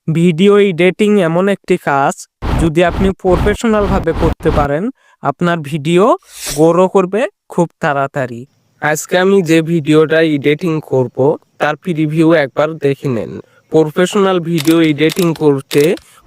Video editing এমন একটি কাজ, যদি আপনি প্রফেশনালভাবে করতে পারেন, আপনার ভিডিও গ্রো করবে খুব তাড়াতাড়ি। আজকে আমি যে ভিডিওটা এডিটিং করব তার প্রিভিউ একবার দেখে নেন। প্রফেশনাল ভিডিও এডিটিং করতে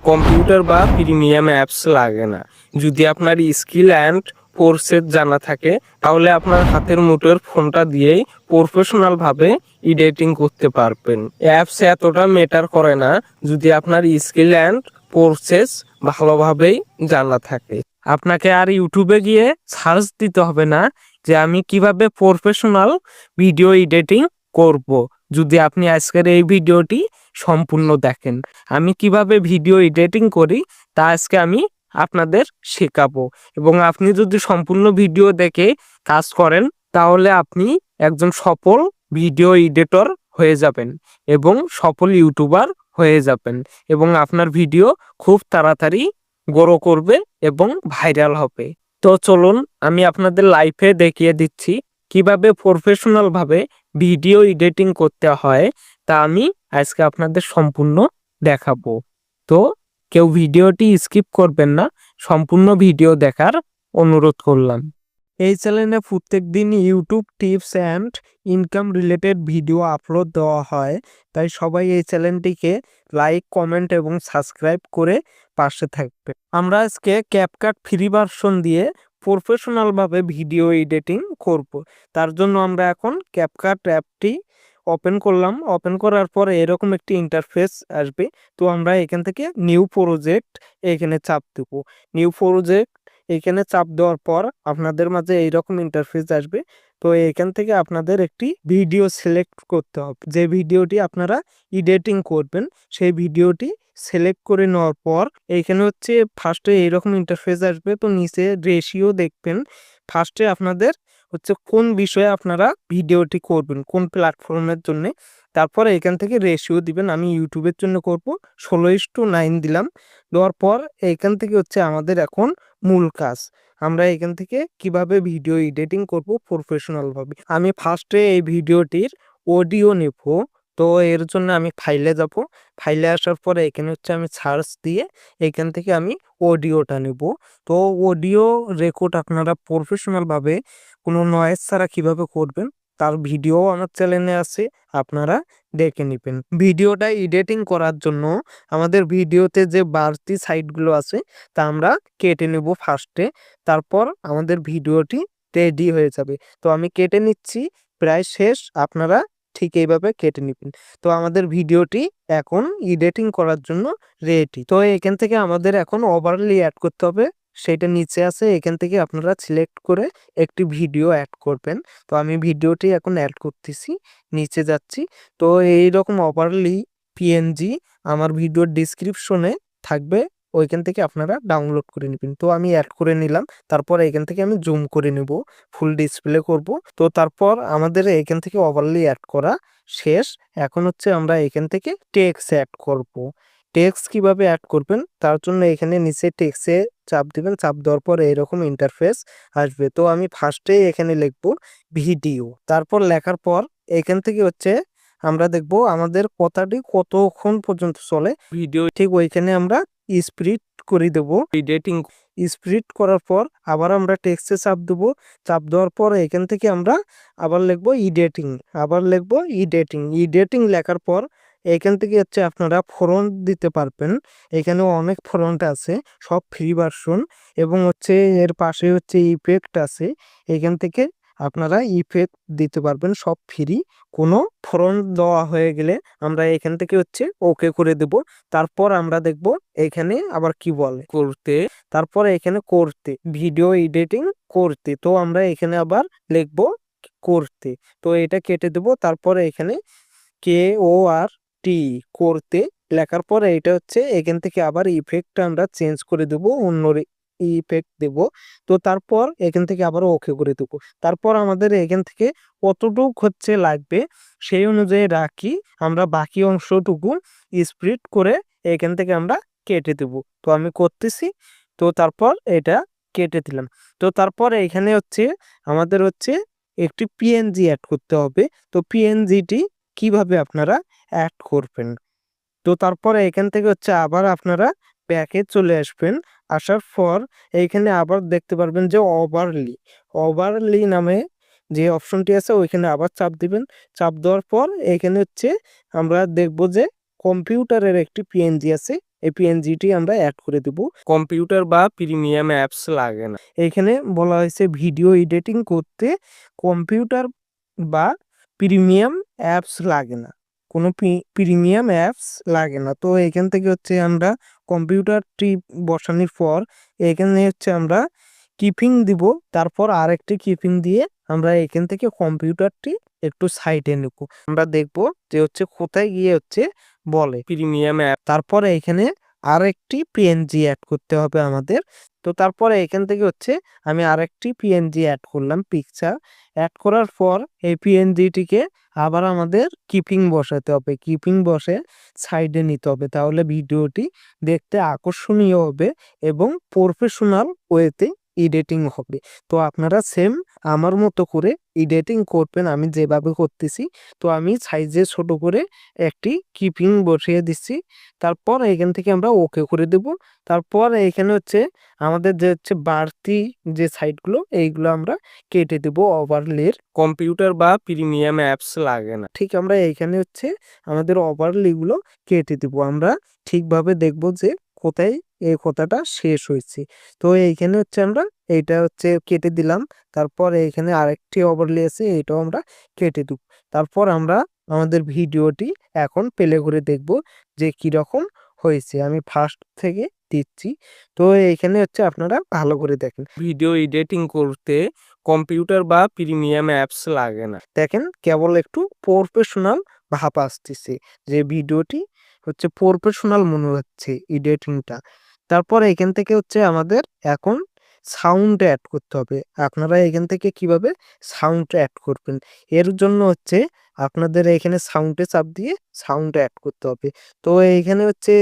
কম্পিউটার বা প্রিমিয়াম অ্যাপস লাগে না। যদি আপনার স্কিল অ্যান্ড প্রসেস জানা থাকে, তাহলে আপনার হাতের মুঠোর ফোনটা দিয়েই প্রফেশনালভাবে এডিটিং করতে পারবেন। অ্যাপস এতটা ম্যাটার করে না যদি আপনার স্কিল অ্যান্ড প্রসেস ভালোভাবেই জানা থাকে। আপনাকে আর ইউটিউবে গিয়ে সার্চ দিতে হবে না যে আমি কিভাবে প্রফেশনাল ভিডিও এডিটিং করব। যদি আপনি আজকের এই ভিডিওটি সম্পূর্ণ দেখেন, আমি কিভাবে ভিডিও এডিটিং করি তা আজকে আমি আপনাদের শেখাবো। এবং আপনি যদি সম্পূর্ণ ভিডিও দেখে কাজ করেন, তাহলে আপনি একজন সফল ভিডিও এডিটর হয়ে যাবেন এবং সফল ইউটিউবার হয়ে যাবেন, এবং আপনার ভিডিও খুব তাড়াতাড়ি গ্রো করবে এবং ভাইরাল হবে। তো চলুন আমি আপনাদের লাইভে দেখিয়ে দিচ্ছি কিভাবে প্রফেশনাল ভাবে ভিডিও এডিটিং করতে হয়, তা আমি আজকে আপনাদের সম্পূর্ণ দেখাবো। তো কেউ ভিডিওটি স্কিপ করবেন না, সম্পূর্ণ ভিডিও দেখার অনুরোধ করলাম। এই চ্যানেলে প্রত্যেকদিন YouTube tips and income related video upload দেওয়া হয়, তাই সবাই এই চ্যানেলটিকে লাইক, কমেন্ট এবং সাবস্ক্রাইব করে পাশে থাকবে। আমরা আজকে ক্যাপকাট ফ্রি ভার্সন দিয়ে প্রফেশনালভাবে ভিডিও এডিটিং করব। তার জন্য আমরা এখন ক্যাপকাট অ্যাপটি ওপেন করলাম। ওপেন করার পরে এরকম একটি ইন্টারফেস আসবে। তো আমরা এখান থেকে নিউ প্রজেক্ট এখানে চাপ দেব। নিউ প্রজেক্ট এখানে চাপ দেওয়ার পর আপনাদের মাঝে এইরকম ইন্টারফেস আসবে। তো এখান থেকে আপনাদের একটি ভিডিও সিলেক্ট করতে হবে। যে ভিডিওটি আপনারা এডিটিং করবেন সেই ভিডিওটি সিলেক্ট করে নেওয়ার পর এইখানে হচ্ছে ফার্স্টে এইরকম ইন্টারফেস আসবে। তো নিচে রেশিও দেখবেন। ফার্স্টে আপনাদের হচ্ছে কোন বিষয়ে আপনারা ভিডিওটি করবেন, কোন প্ল্যাটফর্মের জন্য। তারপরে এখান থেকে রেশিও দিবেন। আমি ইউটিউবের জন্য করব, 16:9 দিলাম। দেওয়ার পর এইখান থেকে হচ্ছে আমাদের এখন মূল কাজ। আমরা এখান থেকে কিভাবে ভিডিও এডিটিং করব প্রফেশনালভাবে। আমি ফার্স্টে এই ভিডিওটির অডিও নেব। তো এর জন্য আমি ফাইলে যাব। ফাইলে আসার পরে এখানে হচ্ছে আমি সার্চ দিয়ে এখান থেকে আমি অডিওটা নেব। তো অডিও রেকর্ড আপনারা প্রফেশনালভাবে কোনো নয়েজ ছাড়া কিভাবে করবেন তার ভিডিও আমার চ্যানেলে আছে, আপনারা দেখে নেবেন। ভিডিওটা এডিটিং করার জন্য আমাদের ভিডিওতে যে বাড়তি সাইডগুলো আছে তা আমরা কেটে নেব ফার্স্টে। তারপর আমাদের ভিডিওটি রেডি হয়ে যাবে। তো আমি কেটে নিচ্ছি, প্রায় শেষ। আপনারা ঠিক এইভাবে কেটে নেবেন। তো আমাদের ভিডিওটি এখন এডিটিং করার জন্য রেডি। তো এখান থেকে আমাদের এখন ওভারলি অ্যাড করতে হবে, সেটা নিচে আছে। এখান থেকে আপনারা সিলেক্ট করে একটি ভিডিও অ্যাড করবেন। তো আমি ভিডিওটি এখন অ্যাড করতেছি, নিচে যাচ্ছি। তো এইরকম ওভারলি পিএনজি আমার ভিডিওর ডিসক্রিপশনে থাকবে, ওইখান থেকে আপনারা ডাউনলোড করে নেবেন। তো আমি অ্যাড করে নিলাম। তারপর এখান থেকে আমি জুম করে নেব, ফুল ডিসপ্লে করব। তো তারপর আমাদের এখান থেকে ওভারলি অ্যাড করা শেষ। এখন হচ্ছে আমরা এখান থেকে টেক্সট অ্যাড করব। টেক্সট কিভাবে অ্যাড করবেন তার জন্য এখানে নিচে টেক্সটে চাপ দিবেন। চাপ দেওয়ার পর এরকম ইন্টারফেস আসবে। তো আমি ফার্স্টেই এখানে লিখব ভিডিও। তারপর লেখার পর এখান থেকে হচ্ছে আমরা দেখব আমাদের কথাটি কতক্ষণ পর্যন্ত চলে। ভিডিও ঠিক ওইখানে আমরা স্প্লিট করে দেব। এডিটিং স্প্লিট করার পর আবার আমরা টেক্সটে চাপ দেব। চাপ দেওয়ার পর এখান থেকে আমরা আবার লিখব এডিটিং। আবার লিখব এডিটিং। এডিটিং লেখার পর এখান থেকে হচ্ছে আপনারা ফন্ট দিতে পারবেন। এখানে অনেক ফন্ট আছে, সব ফ্রি ভার্সন। এবং হচ্ছে এর পাশে হচ্ছে ইফেক্ট আছে, এখান থেকে আপনারা ইফেক্ট দিতে পারবেন, সব ফ্রি। কোনো ফন্ট দেওয়া হয়ে গেলে আমরা এখান থেকে হচ্ছে ওকে করে দেব। তারপর আমরা দেখব এখানে আবার কি বলে করতে। তারপর এখানে করতে, ভিডিও এডিটিং করতে। তো আমরা এখানে আবার লিখব করতে। তো এটা কেটে দেব। তারপরে এখানে KORT করতে লেখার পরে এটা হচ্ছে এখান থেকে আবার ইফেক্টটা আমরা চেঞ্জ করে দেব, অন্য ইফেক্ট দেব। তো তারপর এখান থেকে আবার ওকে করে দেব। তারপর আমাদের এখান থেকে কতটুক হচ্ছে লাগবে সেই অনুযায়ী রাখি, আমরা বাকি অংশটুকু স্প্লিট করে এখান থেকে আমরা কেটে দেব। তো আমি করতেছি। তো তারপর এটা কেটে দিলাম। তো তারপর এখানে হচ্ছে আমাদের হচ্ছে একটি পিএনজি অ্যাড করতে হবে। তো পিএনজিটি কিভাবে আপনারা অ্যাড করবেন, তো তারপরে এখান থেকে হচ্ছে আবার আপনারা ব্যাকে চলে আসবেন। আসার পর এইখানে আবার দেখতে পারবেন যে ওভারলি নামে যে অপশনটি আছে ওইখানে আবার চাপ দিবেন। চাপ দেওয়ার পর এখানে হচ্ছে আমরা দেখব যে কম্পিউটারের একটি পিএনজি আছে, এই পিএনজিটি আমরা অ্যাড করে দেব। কম্পিউটার বা প্রিমিয়াম অ্যাপস লাগে না। এখানে বলা হয়েছে ভিডিও এডিটিং করতে কম্পিউটার বা প্রিমিয়াম অ্যাপস লাগে না, কোনো প্রিমিয়াম অ্যাপস লাগে না। তো এখান থেকে হচ্ছে আমরা কম্পিউটারটি বসানোর পর এখানে হচ্ছে আমরা কিপিং দিব, তারপর আরেকটি কিপিং দিয়ে আমরা এখান থেকে কম্পিউটারটি একটু সাইডে নেব। আমরা দেখব যে হচ্ছে কোথায় গিয়ে হচ্ছে বলে প্রিমিয়াম অ্যাপ। তারপরে এখানে আরেকটি পিএনজি অ্যাড করতে হবে আমাদের। তো তারপরে এখান থেকে হচ্ছে আমি আরেকটি পিএনজি অ্যাড করলাম, পিকচার অ্যাড করার পর এই পিএনজিটিকে আবার আমাদের কিপিং বসাতে হবে, কিপিং বসে সাইডে নিতে হবে, তাহলে ভিডিওটি দেখতে আকর্ষণীয় হবে এবং প্রফেশনাল ওয়েতে এডিটিং হবে। তো আপনারা সেম আমার মতো করে এডিটিং করবেন, আমি যেভাবে করতেছি। তো আমি সাইজে ছোট করে একটি কিপিং বসিয়ে দিচ্ছি, তারপর এখান থেকে আমরা ওকে করে দেব। তারপর এখানে হচ্ছে আমাদের যে হচ্ছে বাড়তি যে সাইডগুলো এইগুলো আমরা কেটে দেব। ওভারলের কম্পিউটার বা প্রিমিয়াম অ্যাপস লাগে না, ঠিক আমরা এইখানে হচ্ছে আমাদের ওভারলেগুলো কেটে দেব। আমরা ঠিকভাবে দেখব যে কোথায় এই কথাটা শেষ হয়েছে। তো এইখানে হচ্ছে আমরা এইটা হচ্ছে কেটে দিলাম। তারপর এইখানে আরেকটি ওভারলে আছে, এটাও আমরা কেটে দেব। তারপর আমরা আমাদের ভিডিওটি এখন প্লে করে দেখব যে কিরকম হয়েছে। আমি ফার্স্ট থেকে দিচ্ছি। তো এইখানে হচ্ছে আপনারা ভালো করে দেখেন, ভিডিও এডিটিং করতে কম্পিউটার বা প্রিমিয়াম অ্যাপস লাগে না। দেখেন কেবল একটু প্রফেশনাল ভাব আসতেছে, যে ভিডিওটি হচ্ছে প্রফেশনাল মনে হচ্ছে এডিটিংটা। তারপরে এখান থেকে হচ্ছে আমাদের এখন সাউন্ড অ্যাড করতে হবে। আপনারা এখান থেকে কিভাবে সাউন্ড অ্যাড করবেন, এর জন্য হচ্ছে আপনাদের এখানে সাউন্ডে চাপ দিয়ে সাউন্ড অ্যাড করতে হবে। তো এইখানে হচ্ছে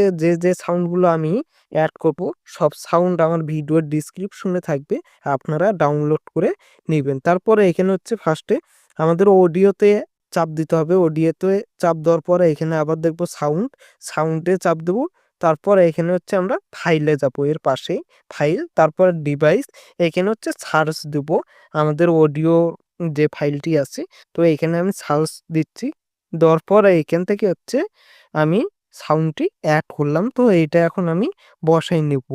যে সাউন্ডগুলো আমি অ্যাড করব সব সাউন্ড আমার ভিডিওর ডিসক্রিপশনে থাকবে, আপনারা ডাউনলোড করে নেবেন। তারপরে এখানে হচ্ছে ফার্স্টে আমাদের অডিওতে চাপ দিতে হবে। অডিওতে চাপ দেওয়ার পরে এখানে আবার দেখব সাউন্ডে চাপ দেবো। তারপর এখানে হচ্ছে আমরা ফাইলে যাব, এর পাশেই ফাইল, তারপর ডিভাইস, এখানে হচ্ছে সার্চ দেব আমাদের অডিও যে ফাইলটি আছে। তো এখানে আমি সার্চ দিচ্ছি, দেওয়ার পর এখান থেকে হচ্ছে আমি সাউন্ডটি অ্যাড করলাম। তো এইটা এখন আমি বসাই নেব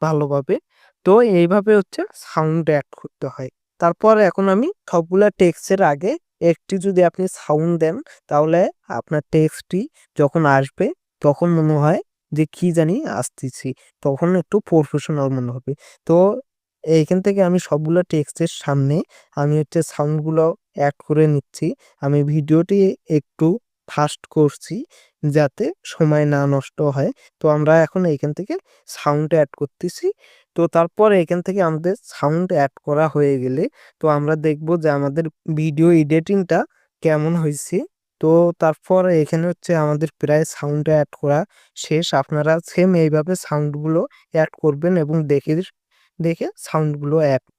ভালোভাবে। তো এইভাবে হচ্ছে সাউন্ড অ্যাড করতে হয়। তারপর এখন আমি সবগুলা টেক্সটের আগে একটি যদি আপনি সাউন্ড দেন, তাহলে আপনার টেক্সটটি যখন আসবে তখন মনে হয় যে কি জানি আসতেছি, তখন একটু প্রফেশনাল মনে হবে। তো এইখান থেকে আমি সবগুলো টেক্সটের সামনে আমি হচ্ছে সাউন্ডগুলো অ্যাড করে নিচ্ছি। আমি ভিডিওটি একটু ফাস্ট করছি যাতে সময় না নষ্ট হয়। তো আমরা এখন এইখান থেকে সাউন্ড অ্যাড করতেছি। তো তারপর এখান থেকে আমাদের সাউন্ড অ্যাড করা হয়ে গেলে তো আমরা দেখব যে আমাদের ভিডিও এডিটিংটা কেমন হয়েছে। তো তারপর এখানে হচ্ছে আমাদের প্রায় সাউন্ড অ্যাড করা শেষ। আপনারা সেম এইভাবে সাউন্ডগুলো অ্যাড করবেন এবং দেখে সাউন্ডগুলো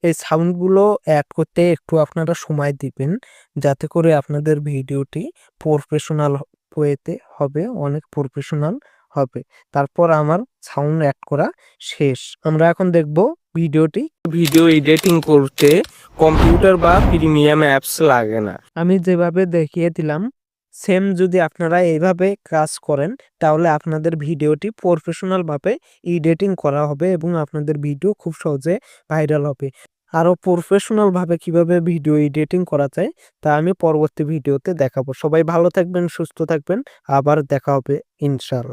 এই সাউন্ডগুলো অ্যাড করতে একটু আপনারা সময় দিবেন, যাতে করে আপনাদের ভিডিওটি প্রফেশনাল ওয়েতে হবে, অনেক প্রফেশনাল হবে। তারপর আমার সাউন্ড অ্যাড করা শেষ। আমরা এখন দেখব ভিডিও এডিটিং করতে কম্পিউটার বা প্রিমিয়াম অ্যাপস লাগে না। আমি যেভাবে দেখিয়ে দিলাম সেম যদি আপনারা এইভাবে কাজ করেন, তাহলে আপনাদের ভিডিওটি প্রফেশনাল ভাবে এডিটিং করা হবে এবং আপনাদের ভিডিও খুব সহজে ভাইরাল হবে। আরো প্রফেশনাল ভাবে কিভাবে ভিডিও এডিটিং করা যায় তা আমি পরবর্তী ভিডিওতে দেখাবো। সবাই ভালো থাকবেন, সুস্থ থাকবেন, আবার দেখা হবে ইনশাআল্লাহ।